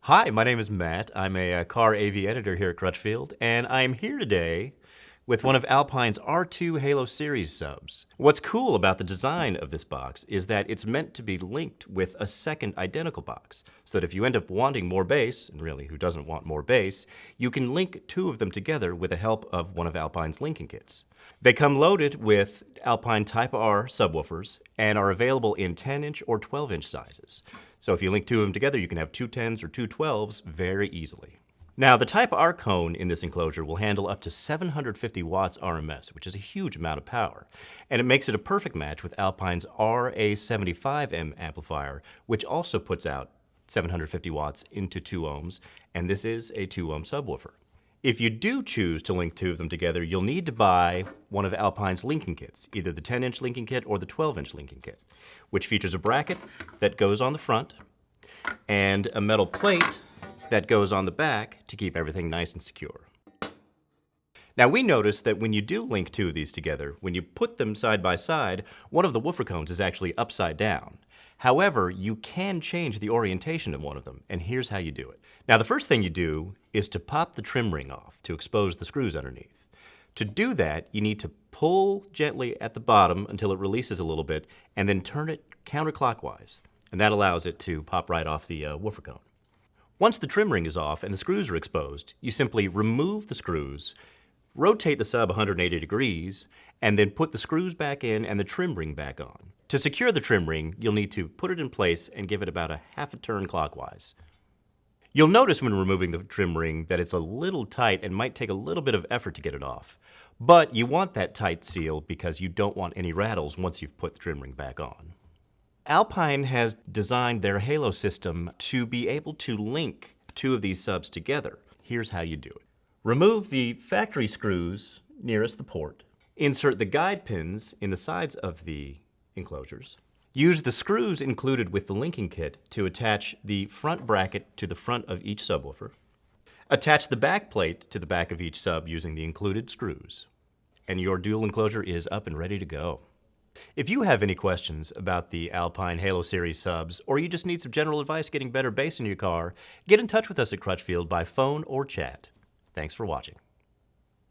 Hi, my name is Matt. I'm a car AV editor here at Crutchfield, and I'm here today with one of Alpine's R2 Halo Series subs. What's cool about the design of this box is that it's meant to be linked with a second identical box, so that if you end up wanting more bass, and really who doesn't want more bass, you can link two of them together with the help of one of Alpine's linking kits. They come loaded with Alpine Type R subwoofers and are available in 10-inch or 12-inch sizes. So if you link two of them together, you can have two 10s or two 12s very easily. Now, the Type R cone in this enclosure will handle up to 750 watts RMS, which is a huge amount of power. And it makes it a perfect match with Alpine's RA75M amplifier, which also puts out 750 watts into 2 ohms, and this is a 2 ohm subwoofer. If you do choose to link two of them together, you'll need to buy one of Alpine's linking kits, either the 10-inch linking kit or the 12-inch linking kit, which features a bracket that goes on the front and a metal plate that goes on the back to keep everything nice and secure. Now, we noticed that when you do link two of these together, when you put them side by side, one of the woofer cones is actually upside down. However, you can change the orientation of one of them, and here's how you do it. Now, the first thing you do is to pop the trim ring off to expose the screws underneath. To do that, you need to pull gently at the bottom until it releases a little bit, and then turn it counterclockwise, and that allows it to pop right off the woofer cone. Once the trim ring is off and the screws are exposed, you simply remove the screws, rotate the sub 180 degrees, and then put the screws back in and the trim ring back on. To secure the trim ring, you'll need to put it in place and give it about a half a turn clockwise. You'll notice when removing the trim ring that it's a little tight and might take a little bit of effort to get it off. But you want that tight seal because you don't want any rattles once you've put the trim ring back on. Alpine has designed their Halo system to be able to link two of these subs together. Here's how you do it. Remove the factory screws nearest the port. Insert the guide pins in the sides of the enclosures. Use the screws included with the linking kit to attach the front bracket to the front of each subwoofer. Attach the back plate to the back of each sub using the included screws. And your dual enclosure is up and ready to go. If you have any questions about the Alpine Halo Series subs, or you just need some general advice getting better bass in your car, get in touch with us at Crutchfield by phone or chat. Thanks for watching.